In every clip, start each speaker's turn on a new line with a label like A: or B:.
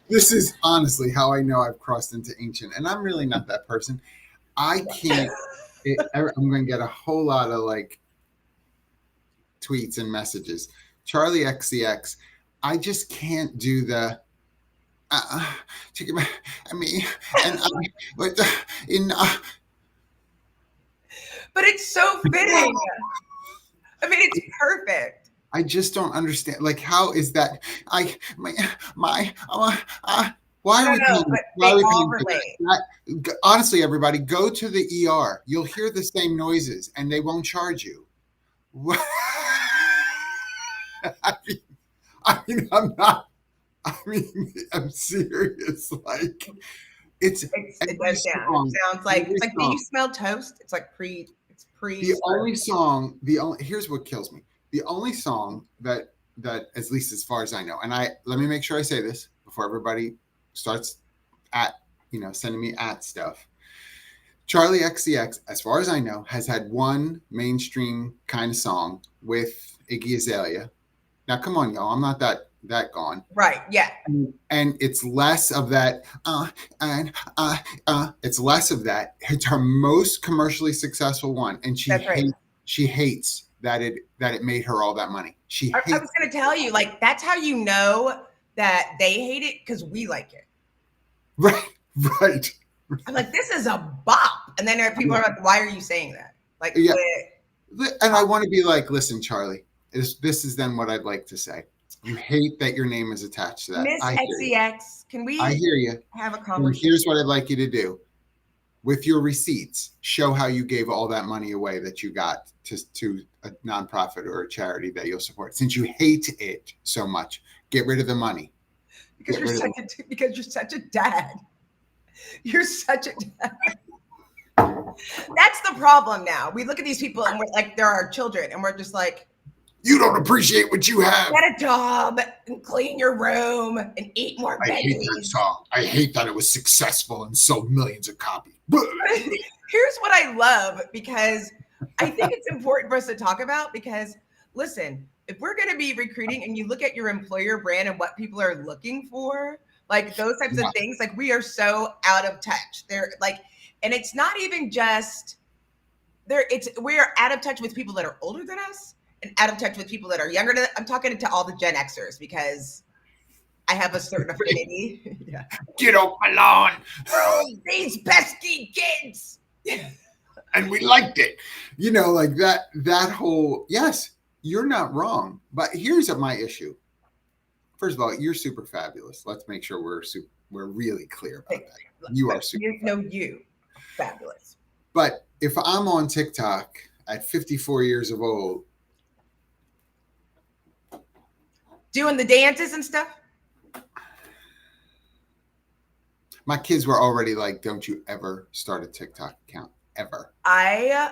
A: This is honestly how I know I've crossed into ancient, and I'm really not that person. I can't. I'm going to get a whole lot of like tweets and messages. Charli XCX. I just can't do the. I mean, and but in.
B: But it's so fitting. I mean, it's perfect.
A: I just don't understand. Like, how is that? Why are we paying? Why are we paying? Honestly, everybody, go to the ER. You'll hear the same noises, and they won't charge you. I'm not. I mean, I'm serious. Like, it
B: does sound. It sounds like it's like. Do you smell toast? It's like pre.
A: The only song. Here's what kills me. The only song that at least as far as I know, and let me make sure I say this before everybody starts sending me stuff. Charli XCX, as far as I know, has had one mainstream kind of song with Iggy Azalea. Now, come on, y'all. I'm not that gone.
B: Right. Yeah.
A: And it's less of that. It's less of that. It's her most commercially successful one, and she hates that it made her all that money. I
B: was going to tell you, like, that's how you know that they hate it, because we like it.
A: Right.
B: I'm like, this is a bop, and then there are people are like, why are you saying that? Like,
A: yeah. And I want to be like, listen, Charli, this is then what I'd like to say. You hate that your name is attached to that.
B: Miss XCX, can we?
A: I hear you.
B: Have a conversation.
A: And here's what I'd like you to do. With your receipts, show how you gave all that money away that you got to a nonprofit or a charity that you'll support. Since you hate it so much, get rid of the money.
B: Because you're such a dad. You're such a dad. That's the problem now. We look at these people and we're like, they're our children, and we're just like,
A: you don't appreciate what you have.
B: Get a job and clean your room and eat more veggies.
A: I hate that song. I hate that it was successful and sold millions of copies.
B: Here's what I love, because I think it's important for us to talk about, because listen, if we're going to be recruiting and you look at your employer brand and what people are looking for, like those types of things, like we are so out of touch. They're like, and it's not even just we're out of touch with people that are older than us and out of touch with people that are younger than us. I'm talking to all the Gen Xers, because I have a certain affinity. Yeah.
A: Get off my lawn.
B: Oh, these pesky kids.
A: And we liked it. Like that whole, yes, you're not wrong. But here's my issue. First of all, you're super fabulous. Let's make sure we're really clear about that. You are super
B: fabulous.
A: But if I'm on TikTok at 54 years of old,
B: doing the dances and stuff,
A: my kids were already like, don't you ever start a TikTok account, ever.
B: I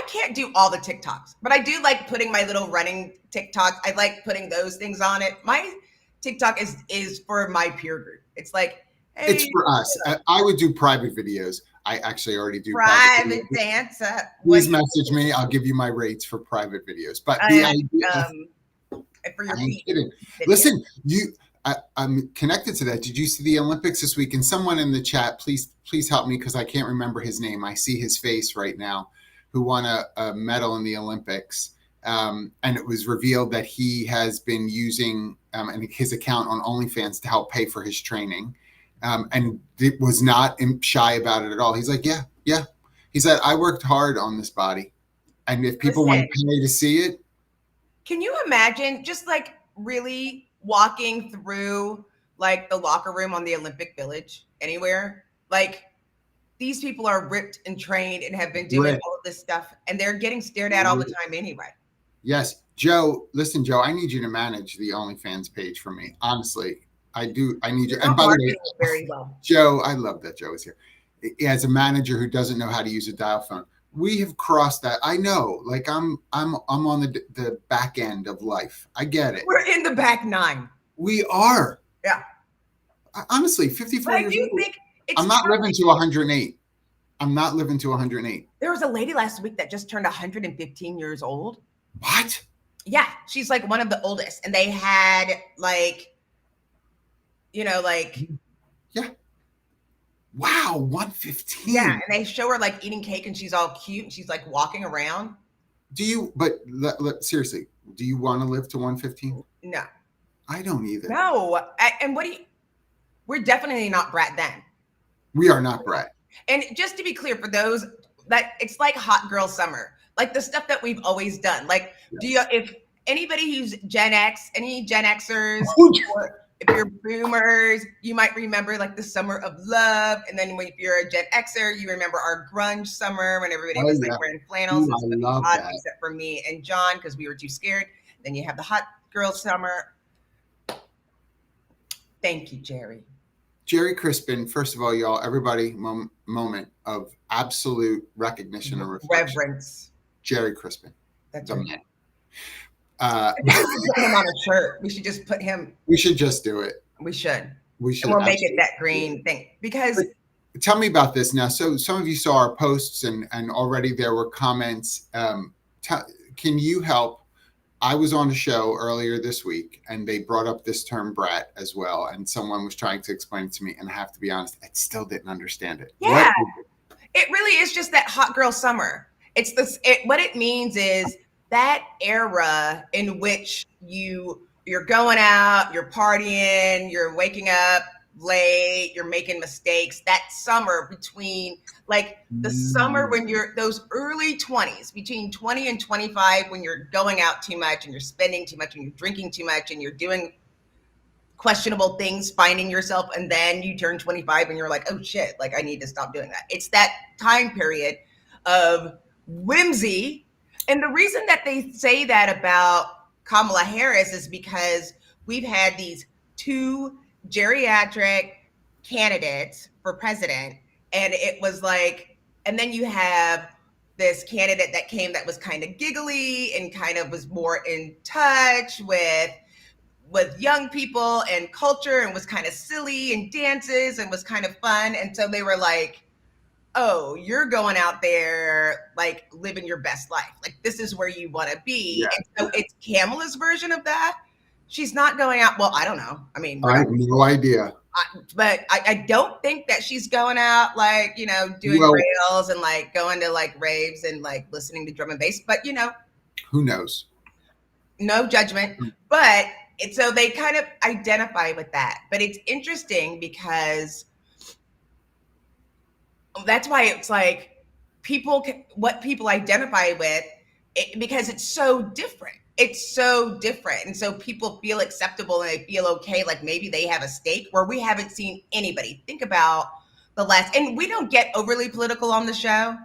B: can't do all the TikToks, but I do like putting my little running TikToks. I like putting those things on it. My TikTok is for my peer group. It's like, hey,
A: it's for us. I would do private videos. I actually already do
B: private dance.
A: Please message me. I'll give you my rates for private videos. But the idea,
B: for your
A: listen, I'm connected to that. Did you see the Olympics this week? And someone in the chat, please help me, because I can't remember his name. I see his face right now, who won a medal in the Olympics. And it was revealed that he has been using his account on OnlyFans to help pay for his training. And it was not shy about it at all. He's like, yeah. He said, I worked hard on this body. And if people want to pay to see it.
B: Can you imagine just like really walking through like the locker room on the Olympic Village anywhere? Like, these people are ripped and trained and have been doing all of this stuff, and they're getting stared at all the time anyway.
A: Yes. Joe, listen, Joe, I need you to manage the OnlyFans page for me. Honestly, I do. I need you. And by the way,
B: very well.
A: Joe, I love that Joe is here. As a manager who doesn't know how to use a dial phone, we have crossed that. I know, like I'm on the back end of life. I get it.
B: We're in the back nine.
A: We are.
B: Yeah.
A: Honestly, 54 years old. I'm not living to 108. I'm not living to 108.
B: There was a lady last week that just turned 115 years old.
A: What?
B: Yeah, she's like one of the oldest, and they had like, like
A: Yeah. Wow,
B: yeah,
A: 115.
B: and they show her like eating cake, and she's all cute, and she's like walking around.
A: Do you? But seriously, do you want to live to 115?
B: No,
A: I don't either.
B: no, and what do you? We're definitely not Brat then.
A: We are not Brat.
B: And just to be clear, for those that it's like hot girl summer, like the stuff that we've always done. Like,
A: Yes.
B: if anybody who's Gen X, any Gen Xers, or if you're boomers, you might remember like the summer of love. And then if you're a Gen Xer, you remember our grunge summer when everybody was like wearing flannels.
A: Ooh, I love
B: hot,
A: that.
B: except for me and John, because we were too scared. Then you have the hot girl summer. Thank you, Jerry.
A: Jerry Crispin, first of all, y'all, everybody, moment of absolute recognition and reflection.
B: Reverence.
A: Jerry Crispin.
B: That's
A: the
B: right.
A: man.
B: We should put him on a shirt. We should just put him.
A: We should just do it.
B: We should.
A: We should.
B: And we'll make it that green thing. Because
A: tell me about this now. So some of you saw our posts, and already there were comments. Can you help? I was on a show earlier this week, and they brought up this term "brat" as well, and someone was trying to explain it to me, and I have to be honest, I still didn't understand it.
B: Yeah, it really is just that hot girl summer. It's this. What it means is that era in which you're going out, you're partying, you're waking up late, you're making mistakes. That summer between like the summer when you're those early 20s, between 20 and 25, when you're going out too much and you're spending too much and you're drinking too much and you're doing questionable things, finding yourself, and then you turn 25 and you're like, oh shit, like I need to stop doing that. It's that time period of whimsy. And the reason that they say that about Kamala Harris is because we've had these two geriatric candidates for president, and it was like, and then you have this candidate that came that was kind of giggly and kind of was more in touch with young people and culture and was kind of silly and dances and was kind of fun. And so they were like, oh, you're going out there like living your best life. Like this is where you want to be. Yeah. And so it's Kamala's version of that. She's not going out. Well, I don't know. I mean,
A: I have no idea.
B: But I don't think that she's going out like, doing rails and like going to like raves and like listening to drum and bass. But,
A: who knows?
B: No judgment. But so they kind of identify with that. But it's interesting because that's why it's like what people identify with, because it's so different. It's so different. And so people feel acceptable and they feel okay. Like maybe they have a stake where we haven't seen anybody. Think about and we don't get overly political on the show,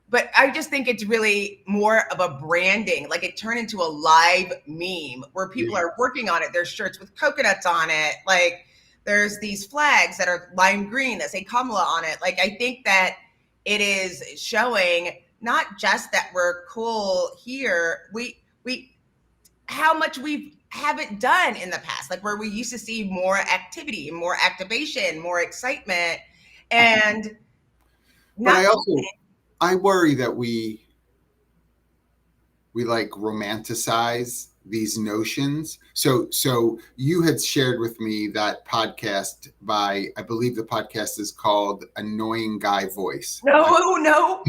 B: but I just think it's really more of a branding. Like it turned into a live meme where people are working on it. There's shirts with coconuts on it. Like there's these flags that are lime green that say Kamala on it. Like I think that it is showing not just that we're cool here, how much we haven't done in the past, like where we used to see more activity, more activation, more excitement. And
A: but I worry that we like romanticize these notions. So you had shared with me that podcast by, I believe the podcast is called Annoying Guy Voice.
B: No.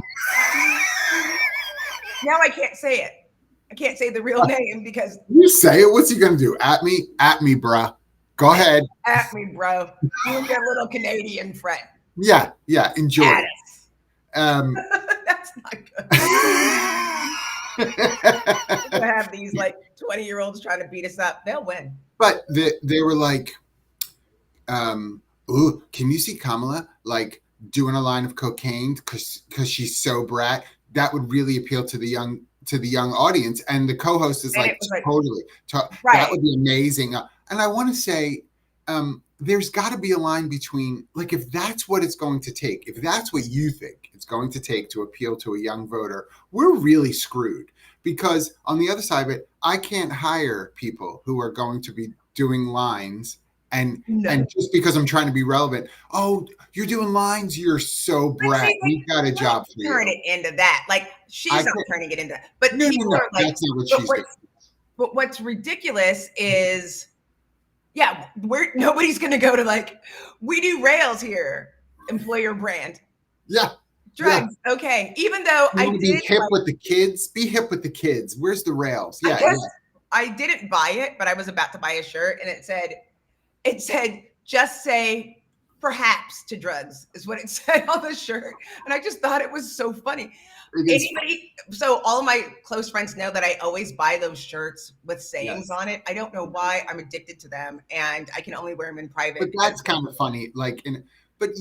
B: Now I can't say it. I can't say the real name because
A: you say it. What's he gonna do? At me, bruh. Go ahead.
B: At me, bro. You and your little Canadian friend.
A: Yeah. Enjoy it.
B: That's not good. To have these like 20-year-olds trying to beat us up, they'll win.
A: But they were like, "Ooh, can you see Kamala like doing a line of cocaine because she's so brat?" That would really appeal to the young audience. And the co-host is like, totally. Right. That would be amazing. And I want to say, there's got to be a line between, like, if that's what it's going to take, if that's what you think it's going to take to appeal to a young voter, we're really screwed. Because on the other side of it, I can't hire people who are going to be doing lines and just because I'm trying to be relevant, oh, you're doing lines, you're so brat. We've got a job for you.
B: Turn it into that. Like she's not turning it into that. But
A: no,
B: people are like,
A: that's not what she's doing.
B: But what's ridiculous is, yeah, nobody's going to go to like, we do rails here, employer brand.
A: Yeah.
B: Drugs. Yeah. Okay. Even though
A: you want to be hip with the kids, be hip with the kids. Where's the rails? Yeah.
B: I didn't buy it, but I was about to buy a shirt and it said, just say perhaps to drugs is what it said on the shirt. And I just thought it was so funny. So all of my close friends know that I always buy those shirts with sayings on it. I don't know why. I'm addicted to them and I can only wear them in private.
A: But that's kind of funny. Like, but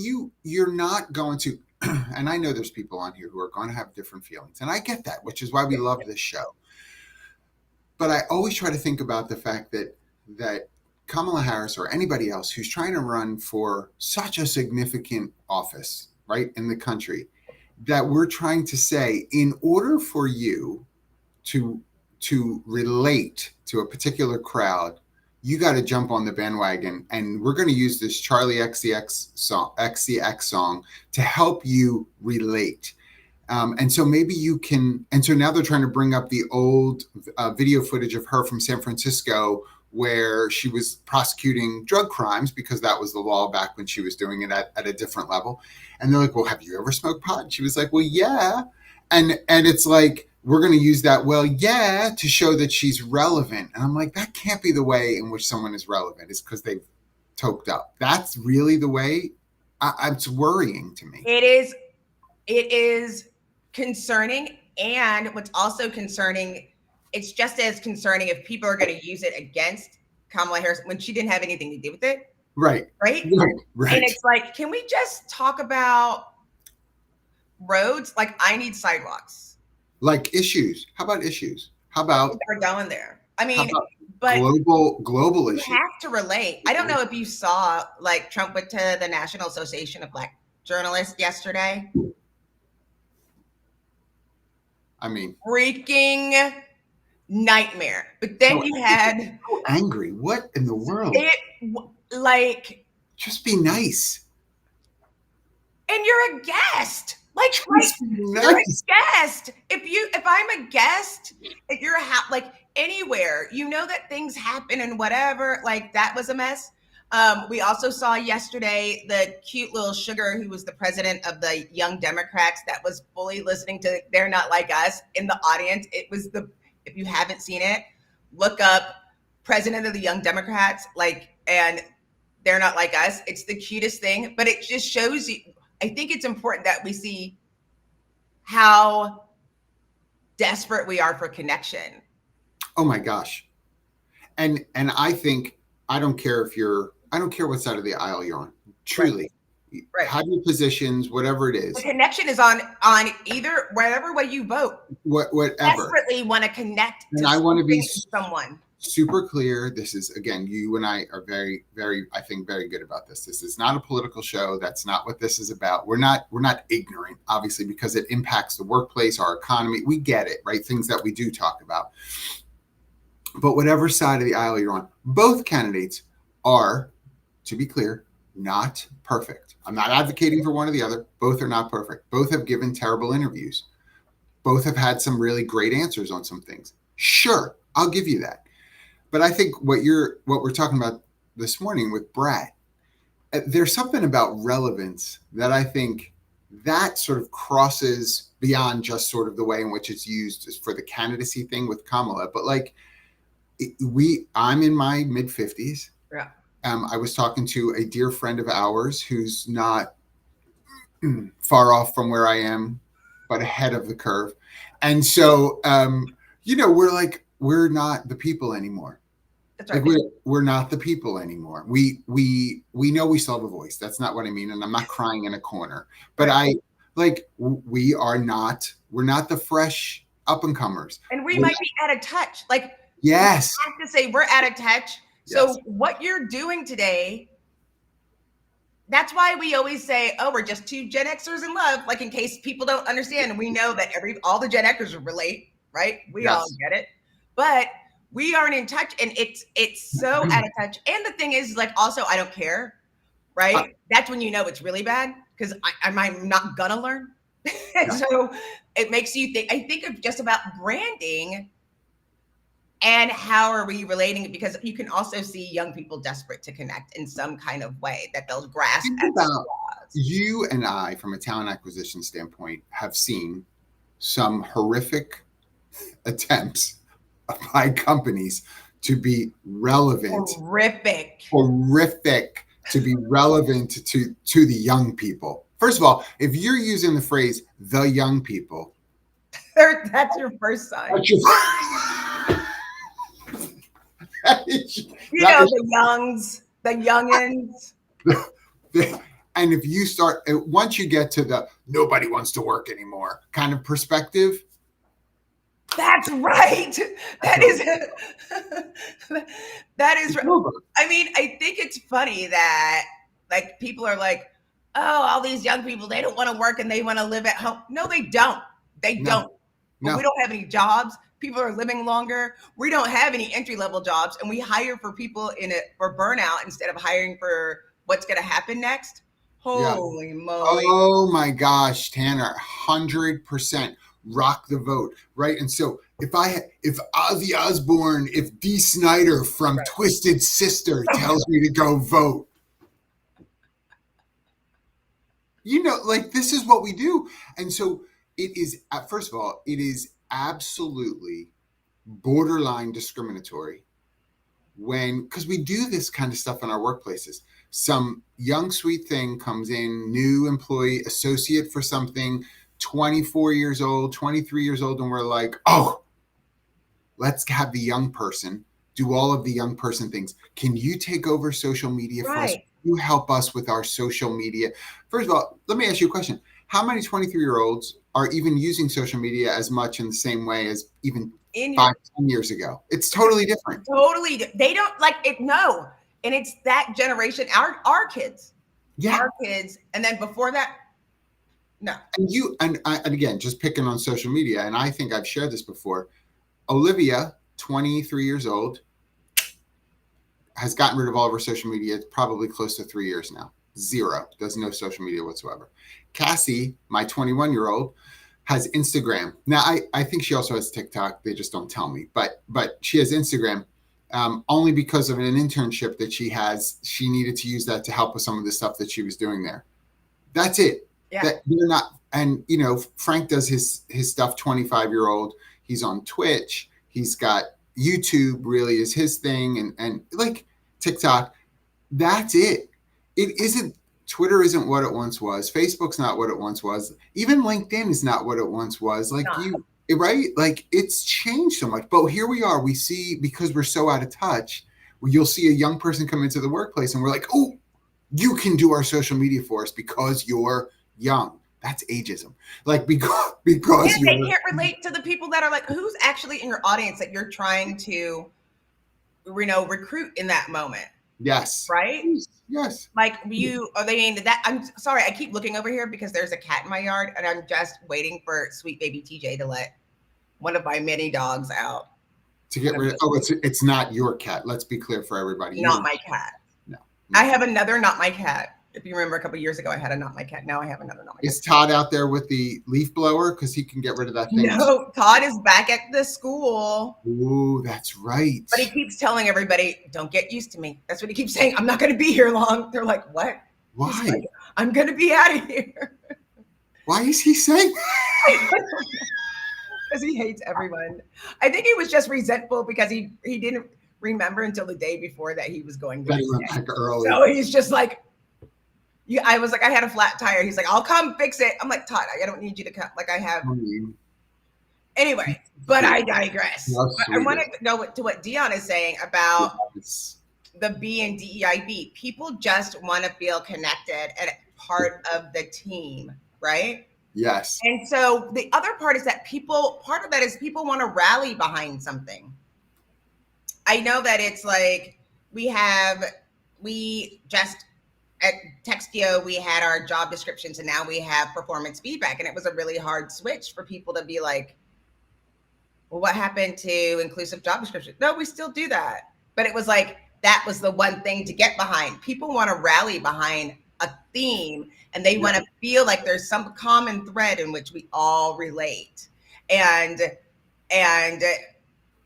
A: you're not going to, and I know there's people on here who are going to have different feelings. And I get that, which is why we love this show. But I always try to think about the fact that Kamala Harris or anybody else who's trying to run for such a significant office, right, in the country, that we're trying to say, in order for you to relate to a particular crowd, you got to jump on the bandwagon, and we're going to use this Charli XCX song to help you relate. And so maybe you can, and so now they're trying to bring up the old video footage of her from San Francisco where she was prosecuting drug crimes because that was the law back when she was doing it at a different level. And they're like, well, have you ever smoked pot? And she was like, well, yeah. And it's like, we're going to use that, well, yeah, to show that she's relevant. And I'm like, that can't be the way in which someone is relevant. It's because they've toked up. That's really the way. It's worrying to me.
B: It is concerning. And what's also concerning, it's just as concerning if people are going to use it against Kamala Harris when she didn't have anything to do with it.
A: Right.
B: And it's like, can we just talk about roads? Like, I need sidewalks.
A: Like issues. How about issues? How about
B: we're going there? I mean, but
A: global issues.
B: You have to relate. I don't know if you saw, like, Trump went to the National Association of Black Journalists yesterday.
A: I mean,
B: freaking nightmare. But then you had
A: so angry. What in the world?
B: Like,
A: just be nice.
B: And you're a guest. Like you're a guest. If I'm a guest at your house, like anywhere, you know that things happen and whatever. Like, that was a mess. We also saw yesterday the cute little sugar who was the president of the Young Democrats that was fully listening to They're Not Like Us in the audience. It was if you haven't seen it, look up president of the Young Democrats, and They're Not Like Us. It's the cutest thing, but it just shows you. I think it's important that we see how desperate we are for connection.
A: Oh my gosh. And I think, I don't care what side of the aisle you're on. Truly. Right. Have your positions, whatever it is.
B: The connection is on either, whatever way you vote.
A: Whatever.
B: Desperately want to connect
A: and I want to be
B: someone.
A: Super clear. This is, again, you and I are very, very, I think, very good about this. This is not a political show. That's not what this is about. We're not ignorant, obviously, because it impacts the workplace, our economy. We get it, right? Things that we do talk about. But whatever side of the aisle you're on, both candidates are, to be clear, not perfect. I'm not advocating for one or the other. We're not perfect. Both have given terrible interviews. Both have had some really great answers on some things. Sure, I'll give you that. But I think what we're talking about this morning with Brat, there's something about relevance that I think that sort of crosses beyond just sort of the way in which it's used for the candidacy thing with Kamala. But like, I'm in my mid 50s.
B: Yeah.
A: I was talking to a dear friend of ours who's not far off from where I am, but ahead of the curve. And so, we're not the people anymore.
B: That's right.
A: Like we're not the people anymore. We know we still have a voice. That's not what I mean. And I'm not crying in a corner, but we're not the fresh up and comers.
B: And we might be out of touch. Like,
A: yes,
B: I have to say we're out of touch. So what you're doing today, that's why we always say, oh, we're just two Gen Xers in love. Like, in case people don't understand, we know that all the Gen Xers relate, right? We all get it. But we aren't in touch, and it's so out of touch. And the thing is, like, also, I don't care, right? That's when you know it's really bad, because I'm not gonna learn. So it makes you think. I think of just about branding. And how are we relating it? Because you can also see young people desperate to connect in some kind of way that they'll grasp
A: Think
B: at
A: about
B: straws.
A: you and I, from a talent acquisition standpoint, have seen some horrific attempts by companies to be relevant,
B: Horrific.
A: to be relevant to the young people. First of all, if you're using the phrase "the young people,"
B: That's your first sign.
A: that's your, that is,
B: You
A: that
B: know,
A: is
B: the youngs, the youngins.
A: and if you start, once you get to the nobody wants to work anymore kind of perspective.
B: That's right. That is that is right. I mean, I think it's funny that like people are like, oh, all these young people, they don't want to work and they want to live at home. No, they don't. They don't. But we don't have any jobs. People are living longer. We don't have any entry-level jobs, and we hire for people in it for burnout instead of hiring for what's going to happen next. Holy moly.
A: Oh my gosh, Tanner, 100%. Rock the vote, right? And so if Ozzy Osbourne, if Dee Snider from Twisted Sister tells me to go vote, like this is what we do. And so it is, first of all, it is absolutely borderline discriminatory because we do this kind of stuff in our workplaces. Some young sweet thing comes in, new employee, associate for something, 24 years old, 23 years old, and we're like, oh, let's have the young person do all of the young person things. Can you take over social media for us? Can you help us with our social media? First of all, let me ask you a question. How many 23-year-olds are even using social media as much in the same way as even 5-10 years ago? It's totally different.
B: Totally. They don't like it. No. And it's that generation, our kids. Yeah. Our kids. And then before that, no.
A: And again, just picking on social media, and I think I've shared this before. Olivia, 23 years old, has gotten rid of all of her social media. It's probably close to 3 years now. Zero. Does no social media whatsoever. Cassie, my 21-year-old, has Instagram. Now, I think she also has TikTok. They just don't tell me. But she has Instagram only because of an internship that she has. She needed to use that to help with some of the stuff that she was doing there. That's it. Yeah. That you're not, and Frank does his stuff. 25-year-old, he's on Twitch. He's got YouTube. Really is his thing, and like TikTok. That's it. It isn't. Twitter isn't what it once was. Facebook's not what it once was. Even LinkedIn is not what it once was. Like right? Like it's changed so much. But here we are. We see, because we're so out of touch. You'll see a young person come into the workplace, and we're like, oh, you can do our social media for us because you're young. That's ageism. Like because
B: they can't relate to the people that are like, who's actually in your audience that you're trying to, recruit in that moment.
A: Yes.
B: Right?
A: Yes.
B: Like are they into that? I'm sorry. I keep looking over here because there's a cat in my yard and I'm just waiting for sweet baby TJ to let one of my many dogs out.
A: To get rid of, it's not your cat. Let's be clear for everybody.
B: Not my cat.
A: No.
B: I have another not my cat. If you remember a couple of years ago, I had a not my cat. Now I have another not my cat.
A: Is Todd out there with the leaf blower? Because he can get rid of that thing.
B: No, Todd is back at the school.
A: Ooh, that's right.
B: But he keeps telling everybody, don't get used to me. That's what he keeps saying. I'm not going to be here long. They're like, what?
A: Why?
B: Like, I'm going to be out of here.
A: Why is he saying that?
B: Because he hates everyone. I think he was just resentful because he didn't remember until the day before that he was going to be
A: back early.
B: So he's just like, I was like, I had a flat tire. He's like, I'll come fix it. I'm like, Todd, I don't need you to come. Like I have. Anyway, but I digress. I want to go to what Dion is saying about the B and DEIB. People just want to feel connected and part of the team, right?
A: Yes.
B: And so the other part is that part of that is people want to rally behind something. I know that it's like we just at Textio, we had our job descriptions and now we have performance feedback. And it was a really hard switch for people to be like, well, what happened to inclusive job description? No, we still do that. But it was like, that was the one thing to get behind. People want to rally behind a theme and they want to feel like there's some common thread in which we all relate. And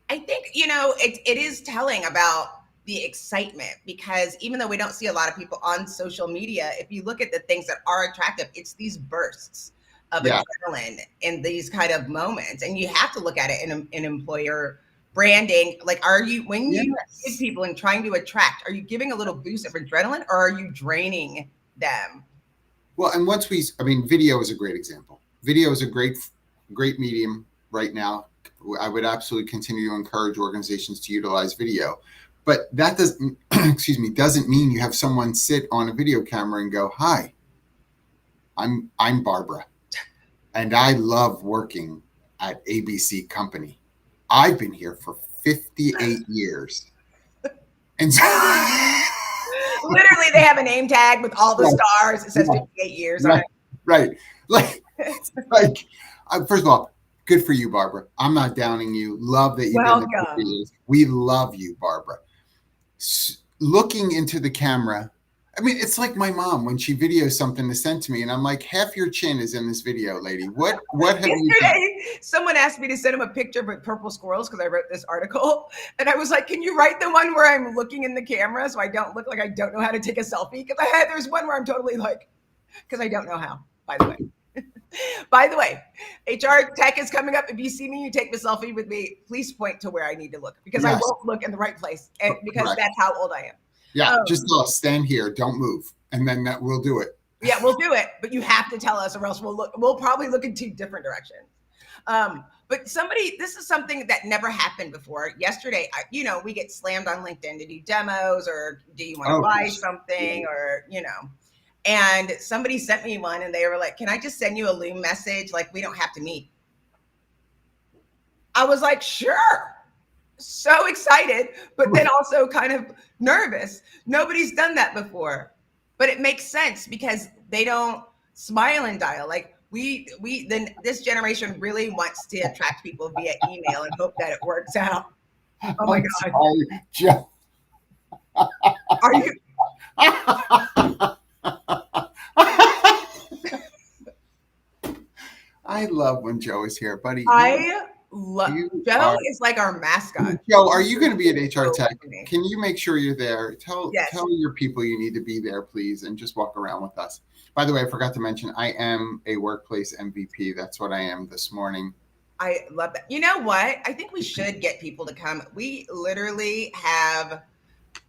B: I think, it is telling about the excitement, because even though we don't see a lot of people on social media, if you look at the things that are attractive, it's these bursts of
A: Yeah.
B: adrenaline in these kind of moments. And you have to look at it in employer branding. Like, when you give
A: Yes.
B: people and trying to attract, are you giving a little boost of adrenaline, or are you draining them?
A: Well, and video is a great example. Video is a great medium right now. I would absolutely continue to encourage organizations to utilize video, but that doesn't, excuse me, doesn't mean you have someone sit on a video camera and go, "Hi, I'm Barbara, and I love working at ABC Company. I've been here for 58 years." And so,
B: Literally, they have a name tag with all the stars. It says 58 years on it.
A: Right. Like, first of all, good for you, Barbara. I'm not downing you. Love that you've been there for years. We love you, Barbara. Looking into the camera. I mean, it's like my mom when she videos something to send to me, and I'm like, half your chin is in this video, lady. What have you done?
B: Someone asked me to send him a picture of purple squirrels because I wrote this article, and I was like, "Can you write the one where I'm looking in the camera so I don't look like I don't know how to take a selfie?" Because there's one where I'm totally like, because I don't know how. By the way. By the way, HR Tech is coming up. If you see me, you take the selfie with me, please point to where I need to look, because I won't look in the right place, and because that's how old I am.
A: Yeah, just tell us, stand here, don't move, and then we'll do it.
B: Yeah, we'll do it, but you have to tell us, or else we'll probably look in two different directions. But this is something that never happened before. Yesterday, we get slammed on LinkedIn to do demos, or do you want to buy something, or, and somebody sent me one, and they were like, "Can I just send you a Loom message? Like, we don't have to meet." I was like, "Sure." So excited, but then also kind of nervous. Nobody's done that before, but it makes sense because they don't smile and dial. Like this generation really wants to attract people via email and hope that it works out. Oh my God.
A: Sorry, Joe.
B: Are you?
A: I love when Joe is here, buddy.
B: Joe is like our mascot.
A: Joe, are you going to be at HR Tech? Can you make sure you're there? Tell your people you need to be there, please, and just walk around with us. By the way, I forgot to mention, I am a workplace MVP. That's what I am this morning.
B: I love that. You know what? I think we should get people to come. We literally have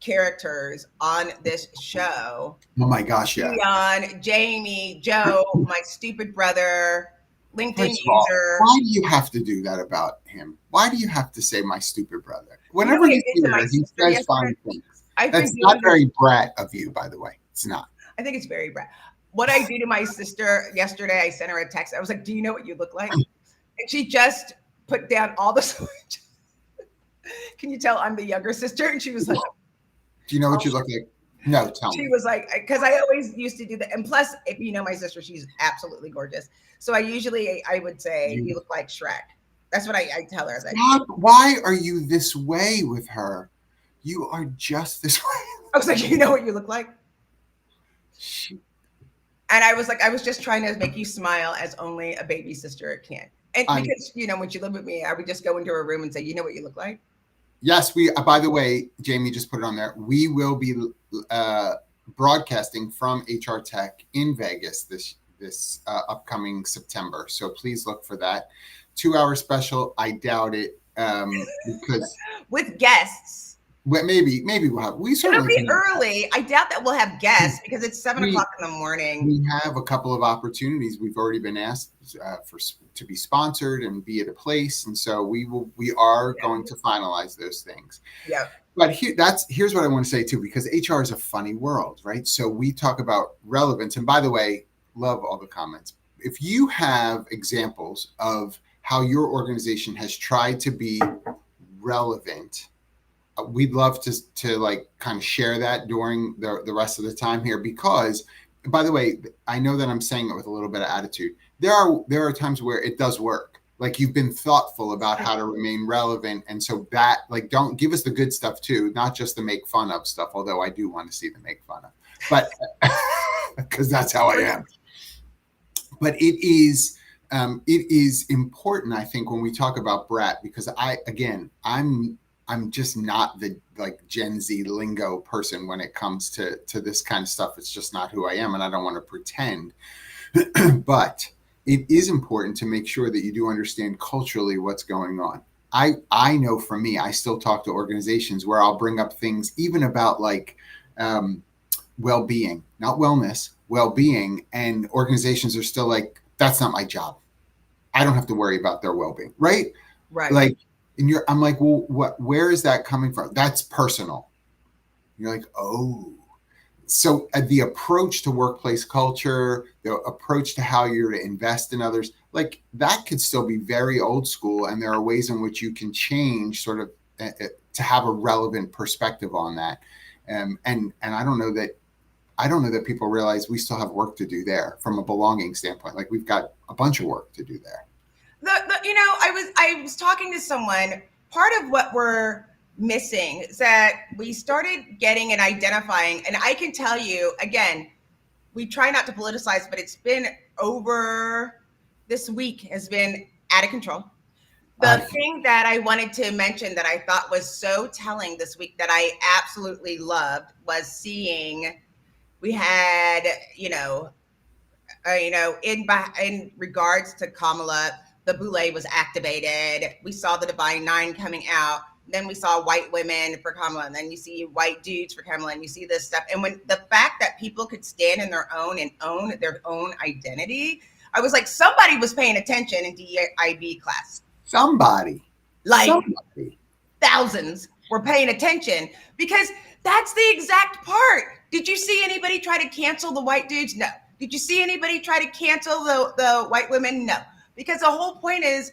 B: characters on this show.
A: Oh my gosh, yeah.
B: Leon, Jamie, Joe, my stupid brother, LinkedIn user.
A: Why do you have to do that about him? Why do you have to say my stupid brother? Whenever he's here, he says fine things. That's not very brat of you, by the way. It's not.
B: I think it's very brat. What I do to my sister yesterday, I sent her a text. I was like, "Do you know what you look like?" And she just put down all the switches. Can you tell I'm the younger sister? And she was like,
A: "Do you know what you look like?" No, tell me.
B: She was like, because I always used to do that. And plus, if you know my sister, she's absolutely gorgeous. So I would say, "You look like Shrek." That's what I tell her.
A: Why are you this way with her? You are just this way.
B: I was like, "You know what you look like?" And I was like, I was just trying to make you smile as only a baby sister can. And because, when she lived with me, I would just go into her room and say, "You know what you look like?"
A: Yes, by the way, Jamie just put it on there. We will be broadcasting from HR Tech in Vegas this upcoming September. So please look for that 2-hour special. I doubt it because
B: with guests.
A: Well, maybe we'll have.
B: It'll be early. I doubt that we'll have guests because it's 7 o'clock in the morning.
A: We have a couple of opportunities. We've already been asked to be sponsored and be at a place, and so we are going to finalize those things.
B: Yeah.
A: But here's what I want to say too, because HR is a funny world, right? So we talk about relevance, and by the way, love all the comments. If you have examples of how your organization has tried to be relevant, we'd love to like kind of share that during the rest of the time here, because, by the way, I know that I'm saying it with a little bit of attitude. There are times where it does work. Like, you've been thoughtful about how to remain relevant. And so that, like, don't give us the good stuff too, not just the make fun of stuff, although I do want to see the make fun of, but because that's how I am. But it is It is important, I think, when we talk about brat, because I'm just not the like Gen Z lingo person when it comes to this kind of stuff. It's just not who I am, and I don't want to pretend. But it is important to make sure that you do understand culturally what's going on. I know for me, I still talk to organizations where I'll bring up things even about like well-being, not wellness, well-being, and organizations are still like, that's not my job. I don't have to worry about their well-being, right?
B: Right.
A: Like, I'm like, well, what? Where is that coming from? That's personal. You're like, oh. So the approach to workplace culture, the approach to how you're to invest in others, like that could still be very old school, and there are ways in which you can change, sort of, to have a relevant perspective on that. And I don't know that people realize we still have work to do there from a belonging standpoint. Like we've got a bunch of work to do there.
B: I was talking to someone. Part of what we're missing is that we started getting and identifying, and I can tell you again, we try not to politicize, but it's been over. This week has been out of control. The thing that I wanted to mention that I thought was so telling this week that I absolutely loved was seeing we had, in regards to Kamala, the boule was activated. We saw the Divine Nine coming out. Then we saw white women for Kamala, and then you see white dudes for Kamala, and you see this stuff. And when the fact that people could stand in their own and own their own identity, I was like, somebody was paying attention in DIB class.
A: Somebody.
B: Thousands were paying attention, because that's the exact part. Did you see anybody try to cancel the white dudes? No. Did you see anybody try to cancel the white women? No. Because the whole point is,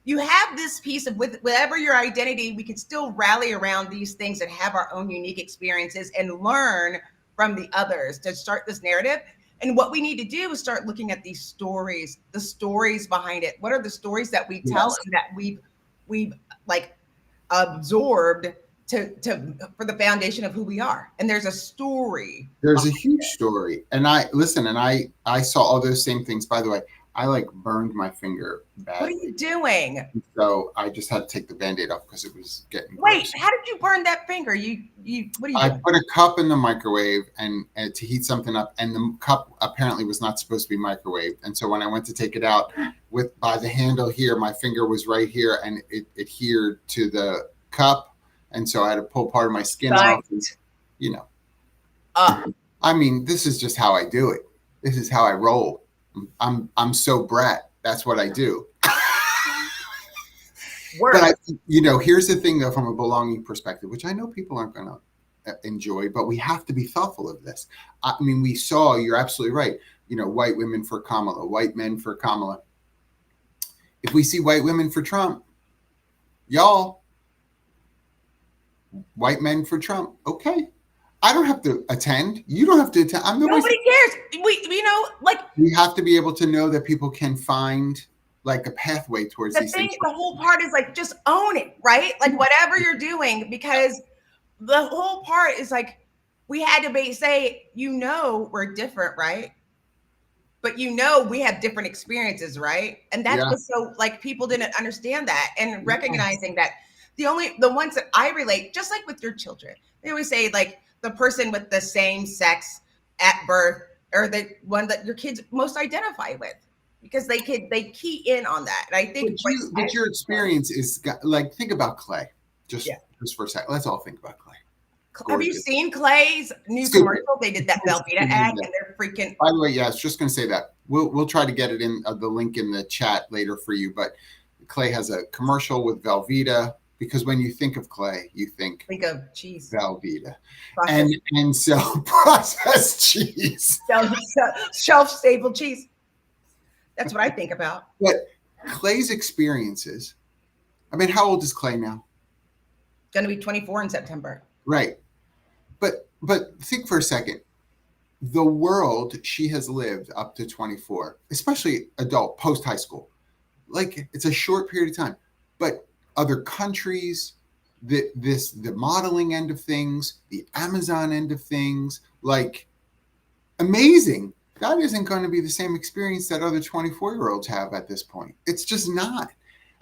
B: you have this piece of, with whatever your identity, we can still rally around these things and have our own unique experiences and learn from the others to start this narrative. And what we need to do is start looking at these stories, the stories behind it. What are the stories that we tell and that we've like absorbed to for the foundation of who we are? And there's a story.
A: There's a huge story. And I saw all those same things. By the way, I like burned my finger badly.
B: What are you doing?
A: So I just had to take the Band-Aid off because it was getting
B: Wait,
A: gross.
B: how did you burn that finger? What are you doing?
A: I put a cup in the microwave and to heat something up, and the cup apparently was not supposed to be microwaved. And so when I went to take it out by the handle here, my finger was right here, and it adhered to the cup. And so I had to pull part of my skin off. And, I mean, this is just how I do it. This is how I roll. I'm so brat. That's what I do. But here's the thing, though, from a belonging perspective, which I know people aren't going to enjoy, but we have to be thoughtful of this. I mean, we saw, you're absolutely right. White women for Kamala, white men for Kamala. If we see white women for Trump, y'all, white men for Trump, okay. I don't have to attend. You don't have to attend.
B: Nobody cares. We
A: have to be able to know that people can find like a pathway towards these things.
B: The whole part is like, just own it, right? Like whatever you're doing, because the whole part is like, we had to say, we're different, right? But we have different experiences, right? And that's what's so, like, people didn't understand that, and recognizing that the ones that I relate, just like with your children, they always say like the person with the same sex at birth, or the one that your kids most identify with, because they key in on that. And I think
A: but your experience is like, think about Clay, just for a second. Let's all think about Clay.
B: Have you seen Clay's new commercial? They did that Velveeta ad, and they're freaking.
A: By the way, I was just going to say that we'll try to get it in the link in the chat later for you. But Clay has a commercial with Velveeta, because when you think of Clay, you think
B: of cheese,
A: Velveeta, and so processed cheese,
B: shelf stable cheese. That's what I think about.
A: But Clay's experiences. I mean, how old is Clay now?
B: Going to be 24 in September.
A: Right. But think for a second. The world she has lived up to 24, especially adult, post high school, like it's a short period of time. But other countries, the modeling end of things, the Amazon end of things, like amazing. that isn't going to be the same experience that other 24-year-olds have at this point. It's just not.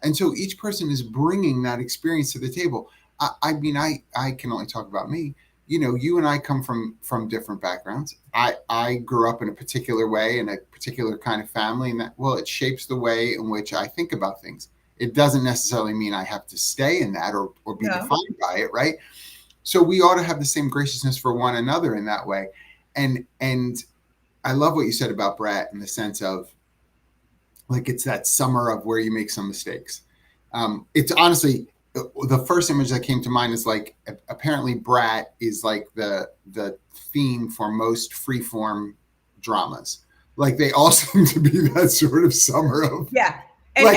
A: And so each person is bringing that experience to the table. I mean, I can only talk about me. You know, you and I come from different backgrounds. I grew up in a particular way in a particular kind of family, and that, well, it shapes the way in which I think about things. It doesn't necessarily mean I have to stay in that or be defined by it, right? So we ought to have the same graciousness for one another in that way. And I love what you said about Brat in the sense of, like, it's that summer of where you make some mistakes. It's honestly, the first image that came to mind is like, apparently Brat is like the theme for most freeform dramas. Like they all seem to be that sort of summer of,
B: and
A: like,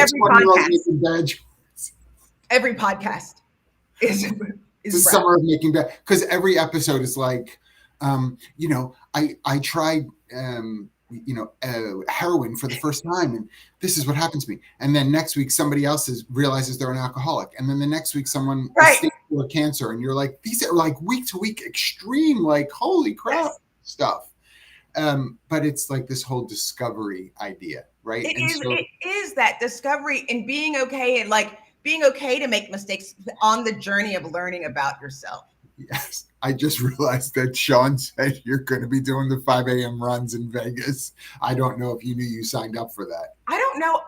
B: every podcast is
A: the summer of making bad, because every episode is like, you know, I tried heroin for the first time, and this is what happened to me. And then next week somebody else realizes they're an alcoholic, and then the next week someone is stage 4 cancer, and you're like, these are like week to week extreme, like, holy crap stuff. But it's like this whole discovery idea, right?
B: It is that discovery and being okay, and like being okay to make mistakes on the journey of learning about yourself.
A: Yes. I just realized that Sean said you're going to be doing the 5 a.m. runs in Vegas. I don't know if you knew you signed up for that.
B: I don't know.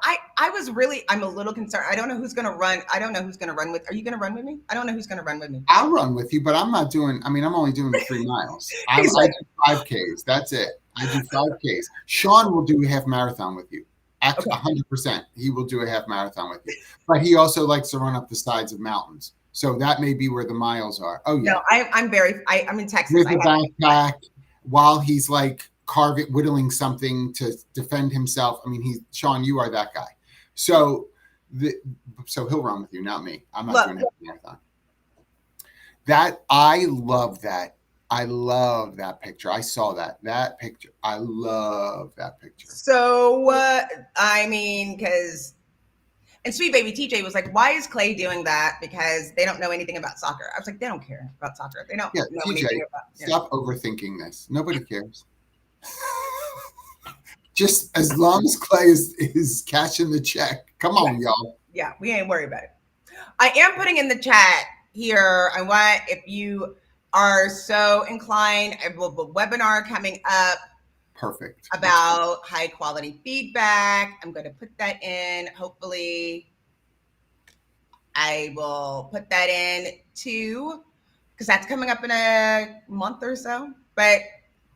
B: I'm a little concerned. I don't know who's going to run. I don't know who's going to run with. Are you going to run with me? I don't know who's going to run with me.
A: I'll run with you, but I'm not doing, I mean, I'm only doing the 3 miles. I do 5Ks. That's it. I do 5Ks. Sean will do a half marathon with you. 100%. He will do a half marathon with you. But he also likes to run up the sides of mountains. So that may be where the miles are. Oh, yeah.
B: No, I'm in Texas.
A: With a backpack while he's like whittling something to defend himself. I mean, Sean, you are that guy. So he'll run with you, not me. I'm not doing a marathon. I love that. I love that picture. I saw that picture. I love that picture.
B: So, I mean, because... And Sweet Baby TJ was like, why is Clay doing that? Because they don't know anything about soccer. I was like, they don't care about soccer. They don't know anything about it.
A: Stop overthinking this. Nobody cares. Just as long as Clay is cashing the check. Come on, y'all.
B: Yeah, we ain't worried about it. I am putting in the chat here. I want, if you are so inclined, I will have a webinar coming up.
A: Perfect.
B: About high quality feedback. I'm going to put that in. Hopefully, I will put that in too, because that's coming up in a month or so. But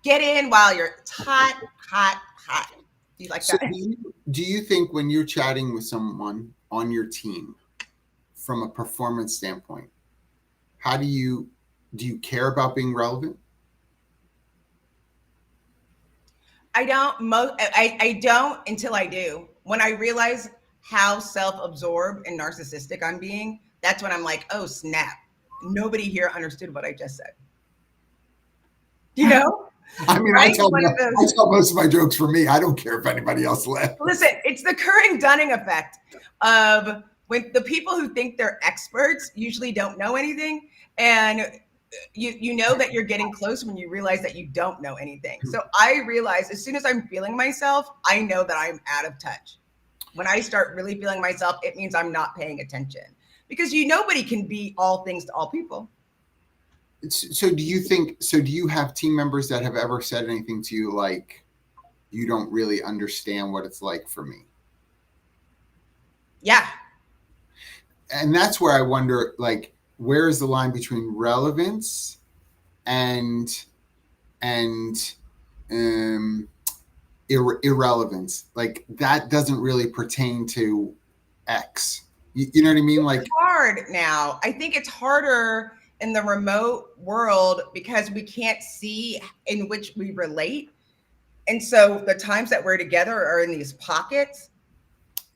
B: get in while you're hot. Do you like that?
A: Do you think when you're chatting with someone on your team from a performance standpoint, do you care about being relevant?
B: I don't until I do. When I realize how self-absorbed and narcissistic I'm being, that's when I'm like, oh, snap. Nobody here understood what I just said. You know?
A: I mean, right? I tell most of my jokes for me. I don't care if anybody else laughs.
B: Listen, it's the Curran-Dunning effect of when the people who think they're experts usually don't know anything. And you know that you're getting close when you realize that you don't know anything. So I realize as soon as I'm feeling myself, I know that I'm out of touch. When I start really feeling myself, it means I'm not paying attention, because nobody can be all things to all people.
A: So do you have team members that have ever said anything to you like, you don't really understand what it's like for me?
B: Yeah.
A: And that's where I wonder, like, where is the line between relevance and irrelevance? Like, that doesn't really pertain to X. You know what I mean? Like,
B: it's hard now. I think it's harder in the remote world because we can't see in which we relate. And so the times that we're together are in these pockets.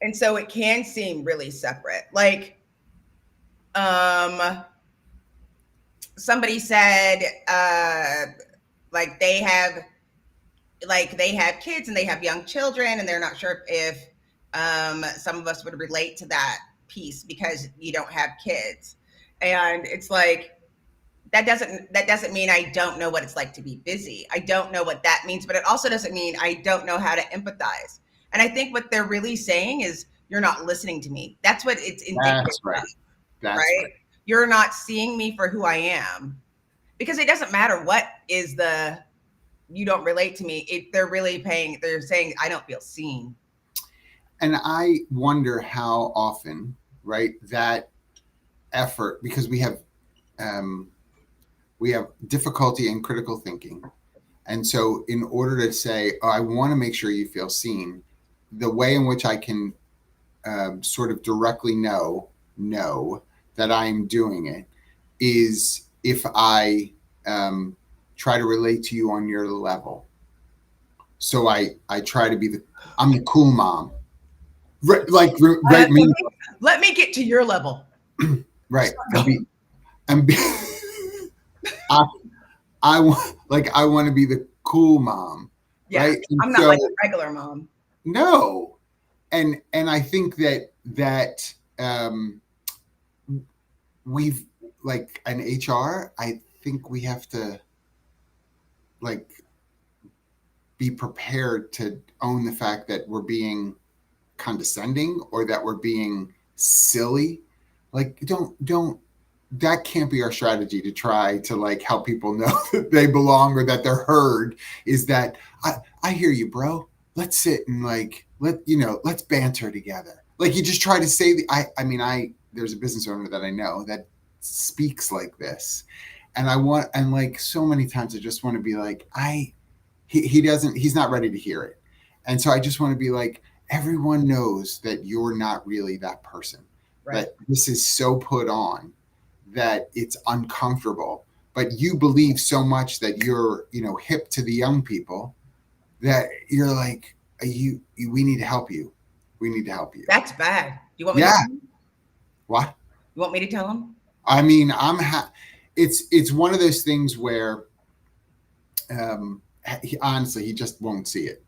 B: And so it can seem really separate. Like, somebody said, they have kids and they have young children, and they're not sure if some of us would relate to that piece because you don't have kids. And it's like, that doesn't mean I don't know what it's like to be busy. I don't know what that means, but it also doesn't mean I don't know how to empathize. And I think what they're really saying is you're not listening to me. That's what it's indicative
A: That's right.
B: of,
A: That's
B: right?
A: right.
B: You're not seeing me for who I am, because it doesn't matter what is the you don't relate to me. They're saying I don't feel seen.
A: And I wonder how often, right, that effort, because we have difficulty in critical thinking. And so in order to say, oh, I want to make sure you feel seen, the way in which I can sort of directly know that I'm doing it is if I try to relate to you on your level. So I try to be I'm the cool mom. Right, like right me.
B: Let me get to your level.
A: Right. I want to be the cool mom.
B: Yeah,
A: right. And
B: I'm not like a regular mom.
A: No. And I think that we've like an HR, I think we have to like be prepared to own the fact that we're being condescending or that we're being silly. Like don't that can't be our strategy to try to like help people know that they belong or that they're heard. Is that I hear you, bro. Let's sit and like let's banter together. Like you just try to say there's a business owner that I know that speaks like this, and like so many times I just want to be like he's not ready to hear it, and so I just want to be like, everyone knows that you're not really that person. Right. That this is so put on that it's uncomfortable, but you believe so much that you're, hip to the young people that you're like, we need to help you. We need to help you.
B: That's bad. You want me to tell them?
A: What?
B: You want me to tell them?
A: I mean, it's one of those things where, he just won't see it.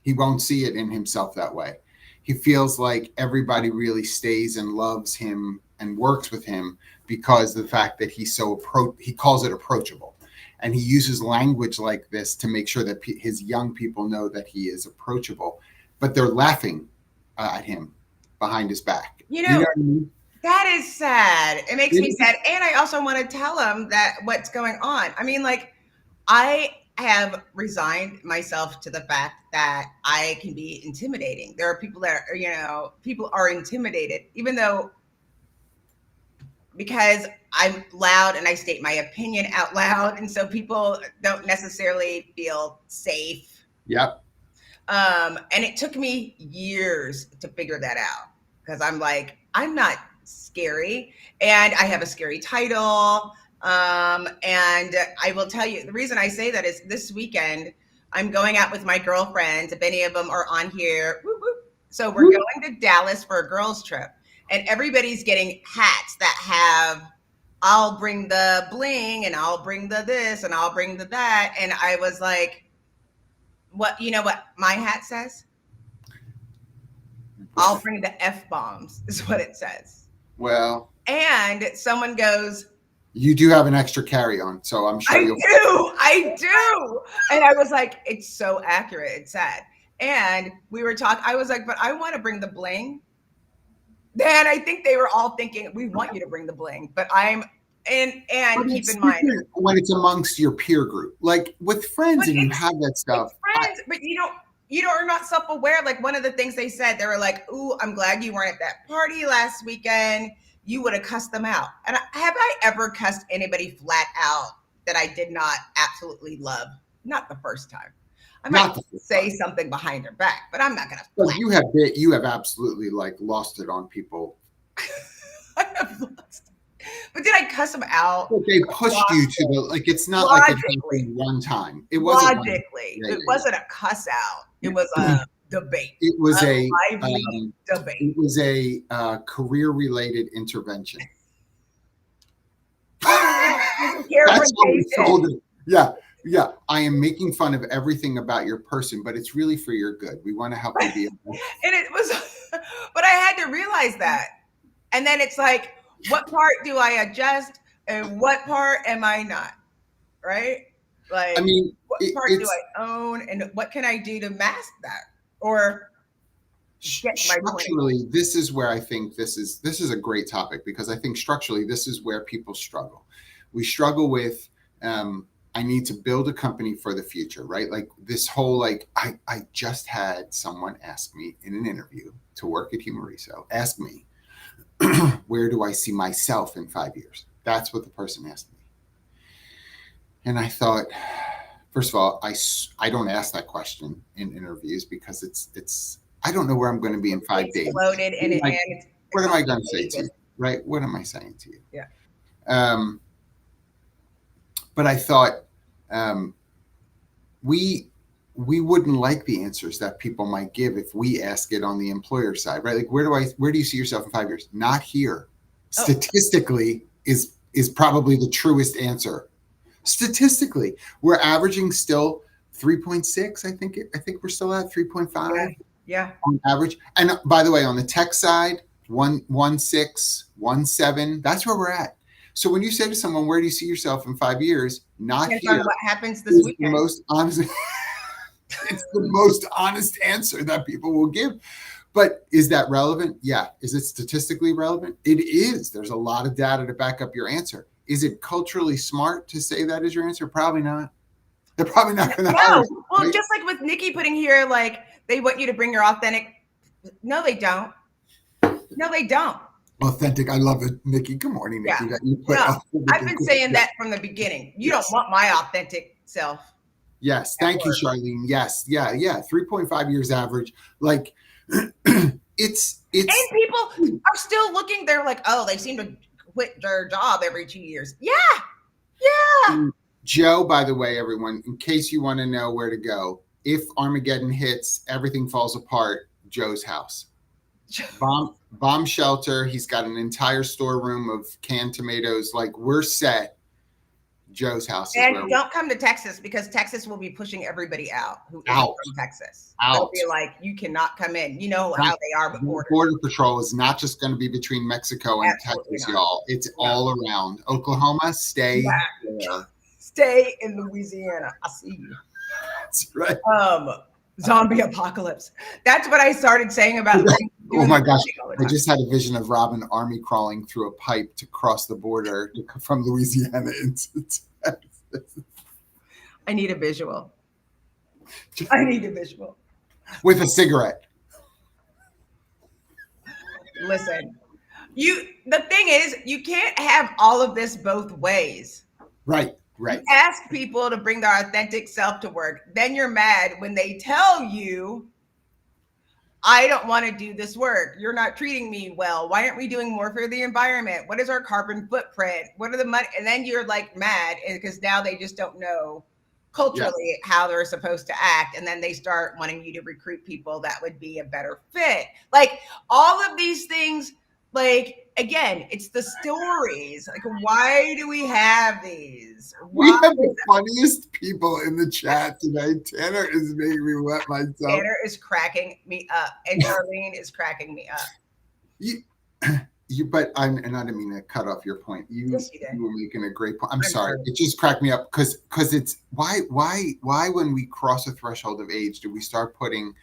A: He won't see it in himself that way. He feels like everybody really stays and loves him and works with him because of the fact that he's he calls it approachable. And he uses language like this to make sure that his young people know that he is approachable, but they're laughing at him behind his back.
B: You know what I mean? That is sad. It makes me sad. And I also want to tell him that what's going on. I mean, like, I have resigned myself to the fact that I can be intimidating. There are people that people are intimidated, even though, because I'm loud and I state my opinion out loud. And so people don't necessarily feel safe.
A: Yep.
B: And it took me years to figure that out, because I'm like, I'm not scary and I have a scary title. And I will tell you, the reason I say that is this weekend, I'm going out with my girlfriends. If any of them are on here, whoop, whoop. So we're going to Dallas for a girls trip, and everybody's getting hats that have, I'll bring the bling and I'll bring the this and I'll bring the that. And I was like, what my hat says? I'll bring the F-bombs is what it says.
A: Well,
B: and someone goes,
A: you do have an extra carry-on, so I'm sure
B: I do. And I was like, it's so accurate. It's sad. And we were talking, I was like, but I want to bring the bling. Then I think they were all thinking, we want you to bring the bling, but and keep in mind,
A: when it's amongst your peer group, like with friends, and you have that stuff.
B: Friends, but are not self-aware. Like one of the things they said, they were like, ooh, I'm glad you weren't at that party last weekend. You would have cussed them out. And have I ever cussed anybody flat out that I did not absolutely love? Not the first time. I might say something behind their back, but I'm not going to.
A: Well, you have absolutely like lost it on people.
B: I have lost it. But did I cuss them out?
A: But they pushed you to the, like, it's not like it happened one time. It wasn't
B: logically. It wasn't a cuss out. It was a debate.
A: It was a
B: lively debate.
A: It was a career-related intervention. That's how we sold it. Yeah. I am making fun of everything about your person, but it's really for your good. We want to help you be.
B: And it was, but I had to realize that. And then it's like, what part do I adjust? and what part am I not? Right?
A: I
B: Like,
A: mean,
B: what part do
A: it's
B: I own, and what can I do to mask that or get my point across?
A: structurally, this is where I think this is a great topic, because I think structurally this is where people struggle. We struggle with I need to build a company for the future, right? Like this whole like I just had someone ask me in an interview to work at Humoriso, ask me where do I see myself in 5 years? That's what the person asked me. And I thought, first of all, I don't ask that question in interviews, because it's I don't know where I'm going to be in 5 days.
B: Exploded and
A: Like, what
B: it's
A: am I going to say to you? Right? What am I saying to you?
B: Yeah.
A: Um, but I thought we we wouldn't like the answers that people might give if we ask it on the employer side, right? Like, where do you see yourself in 5 years? Not here.
B: Oh.
A: Statistically is probably the truest answer. Statistically, we're averaging still 3.6. I think we're still at 3.5.
B: Yeah.
A: On average. And by the way, on the tech side, 1.16, 1.7, that's where we're at. So when you say to someone, where do you see yourself in 5 years? Not
B: Depends
A: here.
B: on what happens this weekend.
A: The most honest, it's the most honest answer that people will give. But is that relevant? Yeah. Is it statistically relevant? It is. There's a lot of data to back up your answer. Is it culturally smart to say that is your answer? Probably not. They're probably not going to hire you,
B: Well,
A: right?
B: just like with Nikki putting here, like, they want you to bring your authentic. No, they don't. No, they don't.
A: Authentic. I love it, Nikki. Good morning, Nikki.
B: Yeah. I've been saying that from the beginning. You don't want my authentic self.
A: Yes. Thank you, Charlene. Yes. Yeah. 3.5 years average. Like it's
B: and people are still looking. They're like, oh, they seem to quit their job every 2 years. Yeah.
A: Joe, by the way, everyone, in case you want to know where to go, if Armageddon hits, everything falls apart, Joe's house. Bomb shelter. He's got an entire storeroom of canned tomatoes. Like, we're set. Joe's house.
B: And don't come to Texas, because Texas will be pushing everybody out who is from Texas. They'll be like, you cannot come in. You know how they are with borders.
A: Border patrol is not just going to be between Mexico and Texas, y'all. It's all around. Oklahoma, stay there.
B: Stay in Louisiana. I see you.
A: That's right.
B: Zombie apocalypse. That's what I started saying about.
A: Oh my gosh. I just had a vision of Robin army crawling through a pipe to cross the border from Louisiana into Texas.
B: I need a visual.
A: With a cigarette.
B: Listen, the thing is, you can't have all of this both ways.
A: Right.
B: You ask people to bring their authentic self to work. Then you're mad when they tell you, I don't want to do this work. You're not treating me well. Why aren't we doing more for the environment? What is our carbon footprint? What are the money? And then you're like mad because now they just don't know culturally how they're supposed to act. And then they start wanting you to recruit people that would be a better fit. Like, all of these things, like, again, it's the stories. Like, why do we have these?
A: We have the funniest people in the chat today. Tanner is making me wet myself.
B: Tanner is cracking me up, and Charlene is cracking me up.
A: But I didn't mean to cut off your point. You were making a great point. I'm sorry.
B: Sorry.
A: It just cracked me up because it's why when we cross a threshold of age do we start putting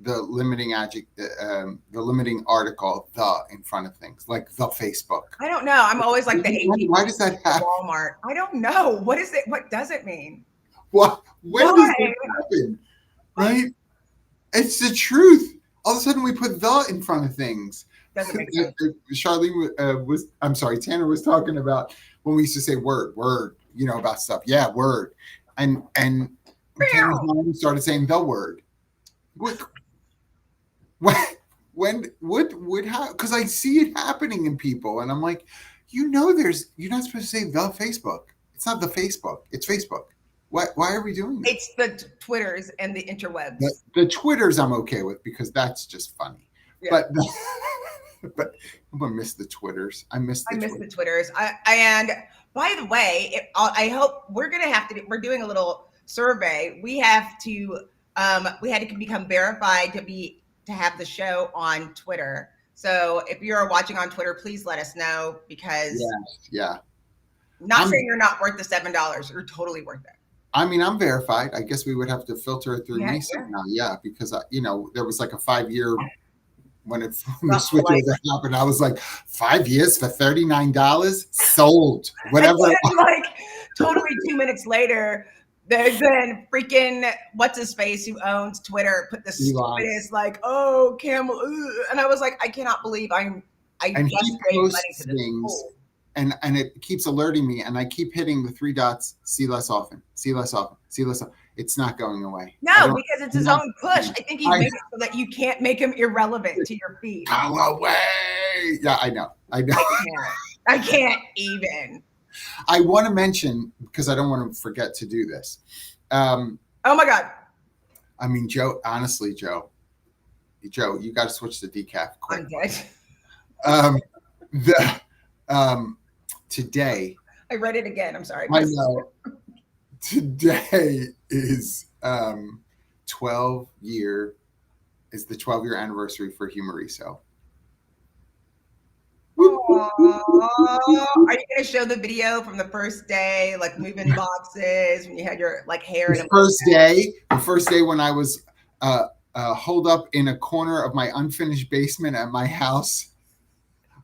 A: the limiting the limiting article in front of things like the Facebook?
B: I don't know. I'm always like
A: why does that happen?
B: Walmart. I don't know. What is it? What does it mean?
A: When does that happen? Right? It's the truth. All of a sudden we put the in front of things.
B: Doesn't make sense.
A: Charlene Tanner was talking about when we used to say word, about stuff. Yeah, word. And Tanner's mom started saying the word. When would happen? Because I see it happening in people, and I'm like, you're not supposed to say the Facebook. It's not the Facebook. It's Facebook. Why are we doing that?
B: It's the Twitters and the interwebs.
A: The Twitters I'm okay with because that's just funny. Yeah. But I'm gonna miss the Twitters. I miss the
B: Twitters. And by the way, I hope we're doing a little survey. We had to become verified to have the show on Twitter. So if you're watching on Twitter, please let us know because Not saying you're not worth the $7. You're totally worth it.
A: I mean, I'm verified. I guess we would have to filter it through
B: Yeah,
A: me
B: yeah.
A: somehow. Yeah, because there was like a 5-year when the
B: Rough
A: switch
B: life.
A: over happened. I was like, 5 years for $39, sold. Whatever.
B: And then, like totally 2 minutes later, then freaking what's his face who owns Twitter put the
A: Elon.
B: stupidest like, oh Camel, and I was like, I cannot believe I
A: And
B: just
A: he
B: gave money
A: posts
B: to this
A: things,
B: fool.
A: and it keeps alerting me, and I keep hitting the 3 dots. See less often. See less often. See less often. It's not going away.
B: No, because it's his own push. I think he's
A: I-
B: made it so that you can't make him irrelevant to your feed.
A: Go away. Yeah, I know.
B: I can't even.
A: I want to mention, because I don't want to forget to do this.
B: Oh my God.
A: I mean, Joe, honestly, Joe, you got to switch to decaf quick.
B: I'm dead.
A: Today.
B: I read it again. I'm sorry.
A: I know. Today is 12-year anniversary for Humoriso.
B: Aww. Are you gonna show the video from the first day, like moving boxes when you had your like hair?
A: The first day when I was holed up in a corner of my unfinished basement at my house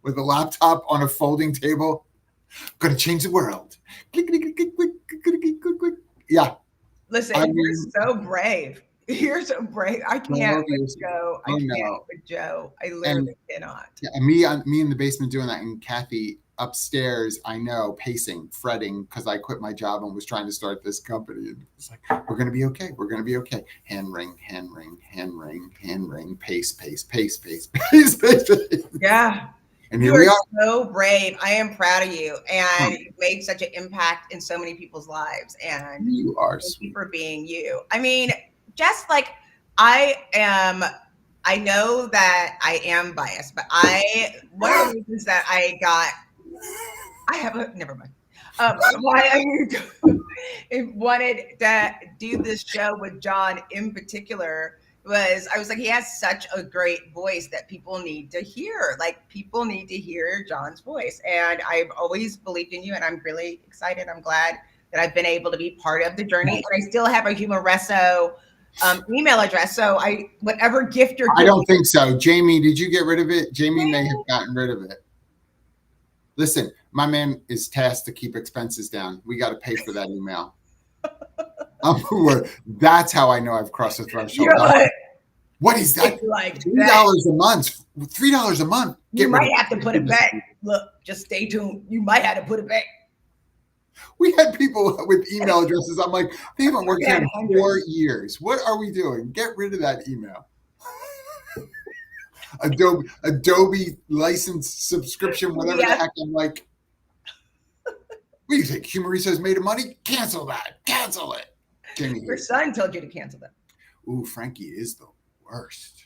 A: with a laptop on a folding table. Gonna change the world. Yeah.
B: Listen, you're so brave. You're so brave. I can't with Joe. I can't with Joe. I literally cannot.
A: Yeah, me in the basement doing that, and Kathy upstairs, I know, pacing, fretting because I quit my job and was trying to start this company. And it's like, we're gonna be okay. We're gonna be okay. Hand ring, hand ring, hand ring, hand ring, pace, pace, pace, pace, pace, pace.
B: Yeah.
A: And here we are.
B: So brave. I am proud of you, and you've made such an impact in so many people's lives. And
A: you are
B: thank you for being you. I mean, just like I know that I am biased, but one of the reasons that never mind. Why I wanted to do this show with John in particular was I was like, he has such a great voice that people need to hear. Like, people need to hear John's voice. And I've always believed in you, and I'm really excited. I'm glad that I've been able to be part of the journey. And I still have a Humoriso email address. So whatever gift you're giving.
A: I don't think so. Jamie, did you get rid of it? Jamie may have gotten rid of it. Listen, my man is tasked to keep expenses down. We got to pay for that email. That's how I know I've crossed the threshold. What is that?
B: Like
A: $3 a month. $3 a month.
B: You might have to put it back. Look, just stay tuned. You might have to put it back.
A: We had people with email addresses. I'm like, they haven't worked here in 4 years. What are we doing? Get rid of that email. Adobe license subscription, whatever the heck. I'm like, what do you think? Humoriso's made of money? Cancel that. Cancel it.
B: Your son told you to cancel that.
A: Ooh, Frankie is the worst.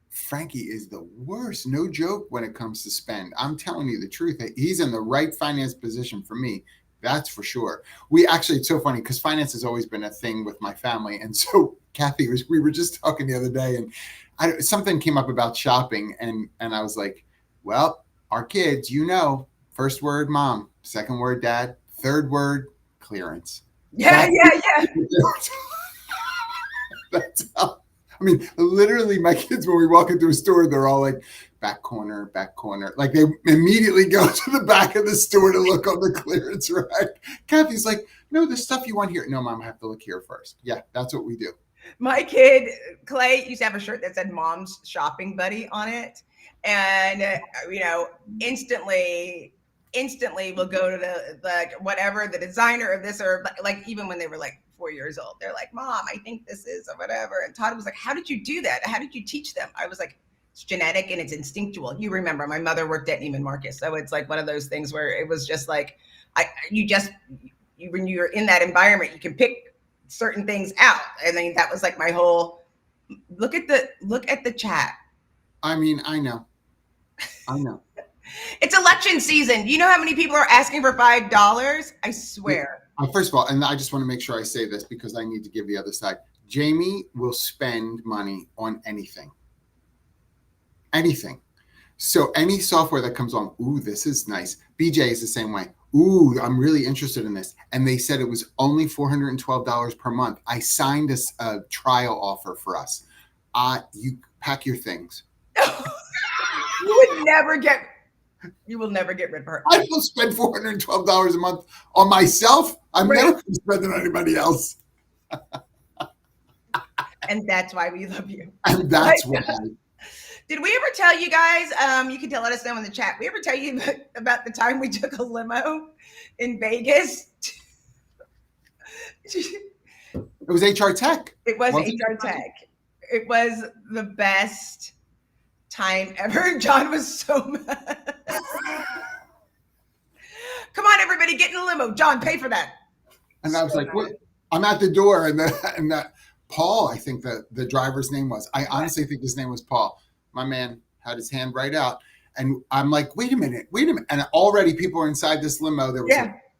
A: Frankie is the worst. No joke when it comes to spend. I'm telling you the truth. He's in the right finance position for me. That's for sure. It's so funny because finance has always been a thing with my family. And so we were just talking the other day, and something came up about shopping. And I was like, well, our kids, first word, mom, second word, dad, third word, clearance.
B: Yeah.
A: That's how. I mean, literally, my kids, when we walk into a store, they're all like, back corner, back corner. Like, they immediately go to the back of the store to look on the clearance rack. Kathy's like, no, the stuff you want here. No, mom, I have to look here first. Yeah, that's what we do.
B: My kid, Clay, used to have a shirt that said Mom's Shopping Buddy on it. And, instantly we'll go to the designer of this, or like even when they were like 4 years old, they're like, Mom, I think this is or whatever. And Todd was like, how did you do that? How did you teach them? I was like, it's genetic and it's instinctual. You remember, my mother worked at Neiman Marcus. So it's like one of those things where it was just like, when you're in that environment, you can pick certain things out. And then that was like my whole, look at the chat.
A: I mean, I know.
B: It's election season. You know how many people are asking for $5? I swear.
A: First of all, and I just want to make sure I say this because I need to give the other side. Jamie will spend money on anything. Anything. So any software that comes along, ooh, this is nice. BJ is the same way. Ooh, I'm really interested in this. And they said it was only $412 per month. I signed a trial offer for us. You pack your things.
B: You will never get rid of her.
A: I will spend $412 a month on myself. I'm never going to spend it on anybody else.
B: And that's why we love you.
A: And that's why.
B: Did we ever tell you guys, you can let us know in the chat, we ever tell you about the time we took a limo in Vegas?
A: It was HR Tech.
B: It was HR Tech. It was the best time ever. John was so mad. Come on, everybody, get in the limo. John, pay for that.
A: And I was like, what? I'm at the door. And that Paul, I think the driver's name was. I honestly think his name was Paul. My man had his hand right out. And I'm like, wait a minute. And already people were inside this limo. There was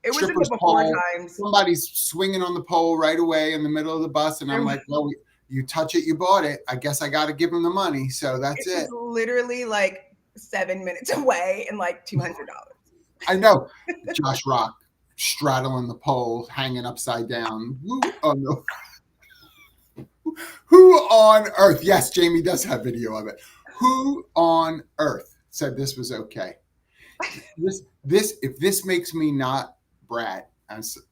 B: it was in the before times.
A: Somebody's swinging on the pole right away in the middle of the bus. And I'm like, well, you touch it, you bought it. I guess I got to give him the money. So that's it.
B: It's literally like 7 minutes away and like $200.
A: I know. Josh Rock straddling the pole, hanging upside down. Oh, no. Who on earth? Yes, Jamie does have video of it. Who on earth said this was okay? If this makes me not brat,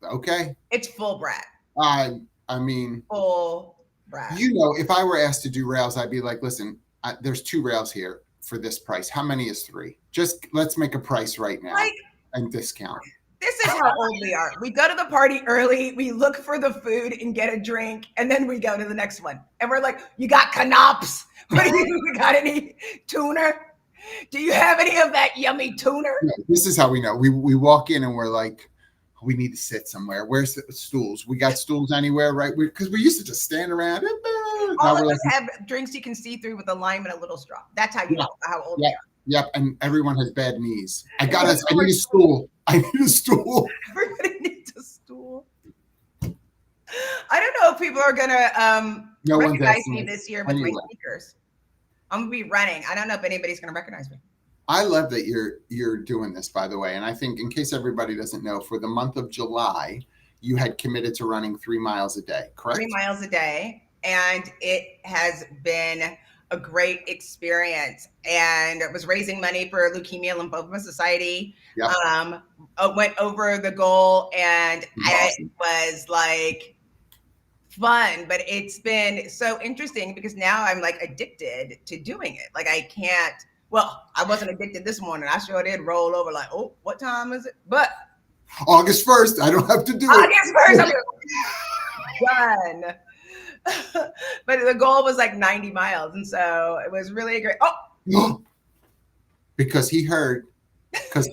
A: okay.
B: It's full brat.
A: I mean,
B: full brat.
A: You know, if I were asked to do rails, I'd be like, listen, there's 2 rails here for this price. How many is 3? Just let's make a price right now and discount.
B: This is how old we are. We go to the party early, we look for the food and get a drink, and then we go to the next one. And we're like, you got canops? You got any tuna? Do you have any of that yummy tuna?
A: Yeah, this is how we know. We walk in and we're like, we need to sit somewhere. Where's the stools? We got stools anywhere, right? Because we used to just stand around.
B: All of us have drinks you can see through with a lime and a little straw. That's how you know how old we are.
A: Yep, and everyone has bad knees. I need a stool. I need a stool.
B: Everybody needs a stool. I don't know if people are gonna recognize me this year with my sneakers. I'm gonna be running. I don't know if anybody's gonna recognize me.
A: I love that you're doing this, by the way. And I think, in case everybody doesn't know, for the month of July, you had committed to running 3 miles a day, correct?
B: 3 miles a day, and it has been a great experience. And it was raising money for Leukemia Lymphoma Society.
A: Yep.
B: Went over the goal, and it was like fun, but it's been so interesting because now I'm like addicted to doing it. Like I can't. Well, I wasn't addicted this morning. I sure did roll over like, oh, what time is it? But
A: August 1st, I don't have to do
B: August 1st, I'm done. But the goal was like 90 miles. And so it was really great. Oh,
A: because he heard you. Because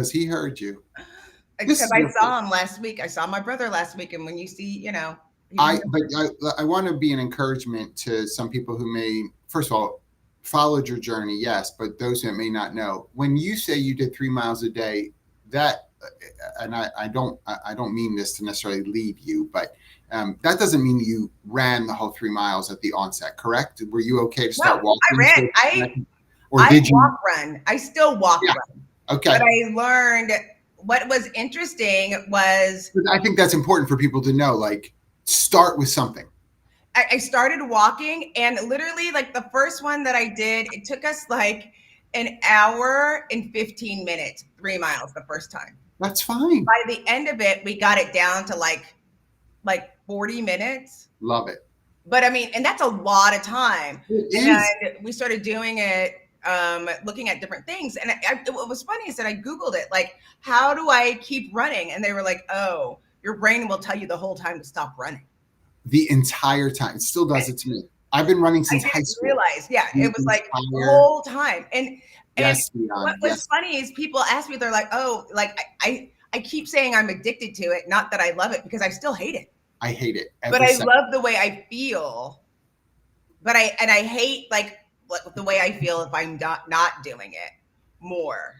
A: he heard you.
B: Because I saw him last week. I saw my brother last week. And when you see,
A: I want to be an encouragement to some people who may, first of all, followed your journey, yes, but those who may not know, when you say you did 3 miles a day, that, and I don't mean this to necessarily lead you, but that doesn't mean you ran the whole 3 miles at the onset, correct? Were you okay to start walking?
B: I ran. Run. I still walk run.
A: Okay.
B: But I learned what was interesting was.
A: I think that's important for people to know, like, start with something.
B: I started walking, and literally like the first one that I did, it took us like an hour and 15 minutes, 3 miles the first time.
A: That's fine.
B: By the end of it, we got it down to like 40 minutes.
A: Love it.
B: But I mean, and that's a lot of time.
A: It is.
B: And we started doing it, looking at different things. And what was funny is that I Googled it, like, how do I keep running? And they were like, oh, your brain will tell you the whole time to stop running.
A: The entire time. It still does it to me. I've been running since high school.
B: It was like the whole time. And
A: yes,
B: what was funny is people ask me, they're like, oh, like I keep saying I'm addicted to it. Not that I love it, because I still hate it.
A: I hate it.
B: But I love the way I feel. But I hate like the way I feel if I'm not doing it more.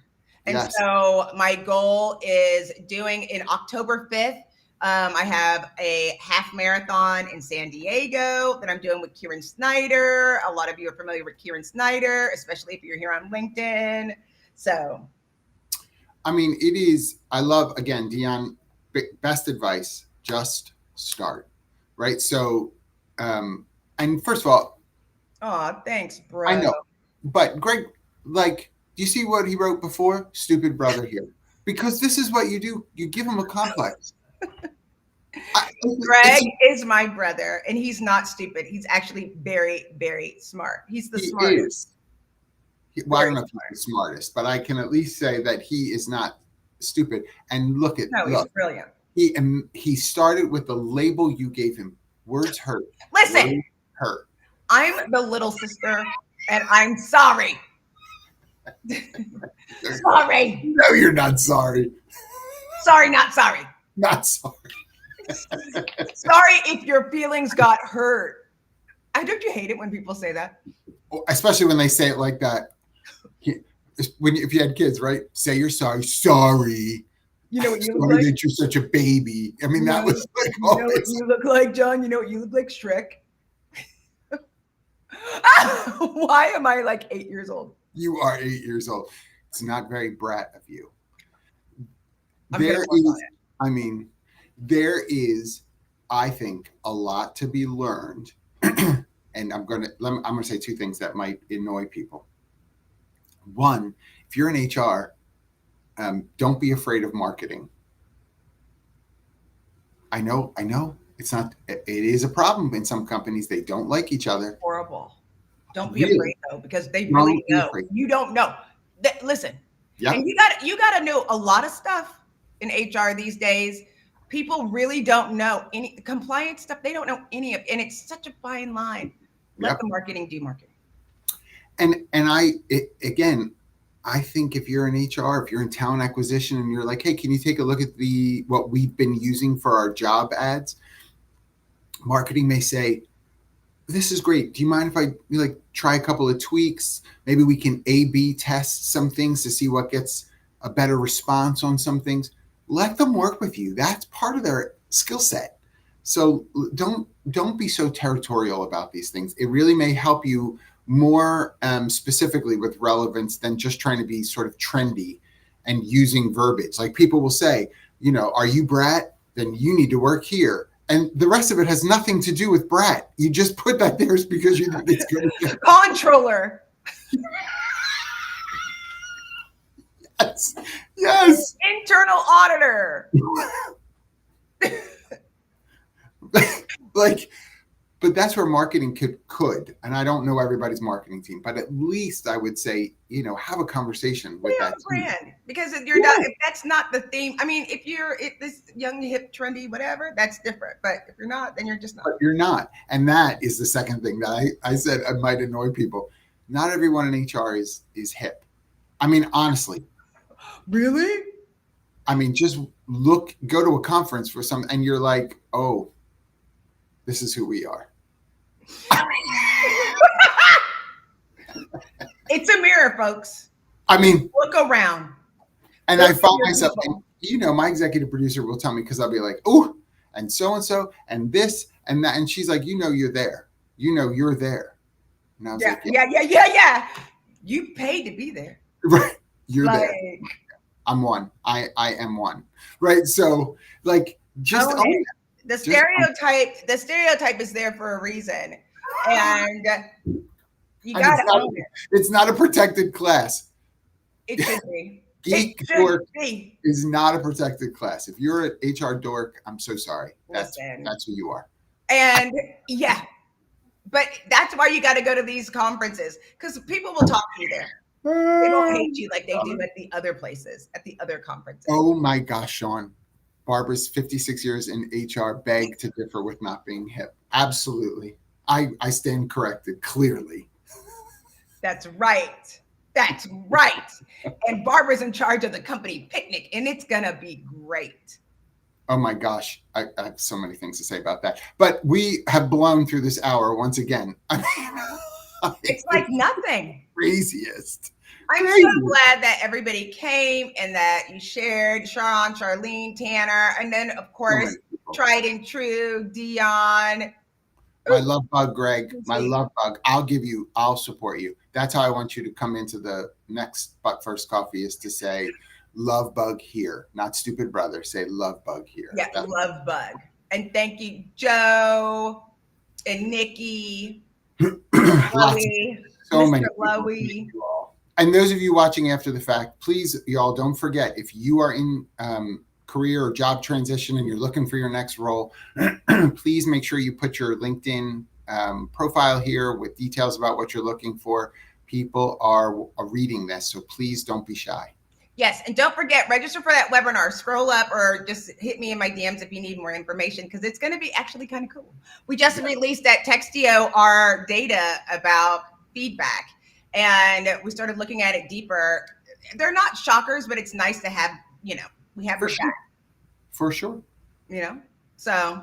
B: And so my goal is doing in October 5th, I have a half marathon in San Diego that I'm doing with Kieran Snyder. A lot of you are familiar with Kieran Snyder, especially if you're here on LinkedIn. So,
A: I mean, it is, I love, again, Dion, best advice, just start, right? So, and first of all,
B: oh, thanks, bro.
A: I know, but Greg, like, do you see what he wrote before? Stupid brother here. Because this is what you do. You give him a complex.
B: Greg is my brother, and he's not stupid. He's actually very, very smart. He's the smartest.
A: Well, I don't know if he's the smartest, but I can at least say that he is not stupid. And look,
B: he's brilliant.
A: He started with the label you gave him. Words hurt.
B: Listen,
A: words hurt.
B: I'm the little sister, and I'm sorry. Sorry.
A: No, you're not sorry.
B: Sorry, not sorry.
A: Not sorry.
B: Sorry if your feelings got hurt. Don't you hate it when people say that?
A: Especially when they say it like that. If you had kids, right? Say you're sorry. Sorry.
B: You know what you
A: sorry
B: look like?
A: that you're such a baby. I mean, that was like,
B: you know what you look like, John? You know what you look like, Shrek? Why am I like 8 years old?
A: You are 8 years old. It's not very brat of you. There is, I think, a lot to be learned. And I'm going to say two things that might annoy people. One, if you're in HR, don't be afraid of marketing. I know it is a problem in some companies. They don't like each other.
B: Horrible. Don't be afraid though, because they really know. You don't know. Listen, and you got to know a lot of stuff in HR these days. People really don't know any compliance stuff. They don't know any of, and it's such a fine line. Let the marketing do marketing.
A: And I think if you're in HR, if you're in talent acquisition, and you're like, hey, can you take a look at what we've been using for our job ads? Marketing may say, this is great. Do you mind if I try a couple of tweaks? Maybe we can A/B test some things to see what gets a better response on some things. Let them work with you. That's part of their skill set. So don't be so territorial about these things. It really may help you more specifically with relevance than just trying to be sort of trendy and using verbiage. Like people will say, are you brat? Then you need to work here. And the rest of it has nothing to do with brat. You just put that there because you think it's good.
B: Controller.
A: Yes.
B: Internal auditor.
A: But that's where marketing could, and I don't know everybody's marketing team, but at least I would say, have a conversation with that
B: brand. Because if you're not, if that's not the theme, I mean, if you're this young, hip, trendy, whatever, that's different. But if you're not, then you're just not.
A: But you're not. And that is the second thing that I said I might annoy people. Not everyone in HR is hip. I mean, honestly.
B: Really?
A: I mean, just go to a conference for some, and you're like, oh, this is who we are.
B: It's a mirror, folks.
A: I mean,
B: look around.
A: And I found myself, and, my executive producer will tell me, because I'll be like, oh, and so, and this, and that. And she's like, you're there. You're there. And I was like,
B: yeah. You paid to be there.
A: Right. You're there. I'm one. I am one. Right. So just
B: the stereotype is there for a reason. And you got to own it.
A: It's not a protected class.
B: It should be.
A: Geek dork is not a protected class. If you're an HR dork, I'm so sorry. That's who you are.
B: And but that's why you got to go to these conferences, because people will talk to you there. They don't hate you like they do at the other places, at the other conferences.
A: Oh my gosh, Sean. Barbara's 56 years in HR beg to differ with not being hip. Absolutely. I stand corrected, clearly.
B: That's right. That's right. And Barbara's in charge of the company picnic, and it's going to be great.
A: Oh my gosh. I have so many things to say about that. But we have blown through this hour once again.
B: It's like nothing.
A: Craziest.
B: I'm so glad that everybody came and that you shared, Sharon, Charlene, Tanner, and then of course tried and true, Dion.
A: My love bug, Greg. My love bug. I'll support you. That's how I want you to come into the next But First Coffee, is to say love bug here, not stupid brother. Say love bug here.
B: Yeah, love bug. And thank you, Joe and Nikki.
A: So many
B: Lowy.
A: And those of you watching after the fact, please, y'all, don't forget, if you are in career or job transition and you're looking for your next role, please make sure you put your LinkedIn profile here with details about what you're looking for. People are reading this, so please don't be shy.
B: Yes, and don't forget, register for that webinar. Scroll up or just hit me in my DMs if you need more information, because it's going to be actually kind of cool. We just released that Textio our data about feedback, and we started looking at it deeper. They're not shockers, but it's nice to have, we have
A: for sure. For sure.
B: So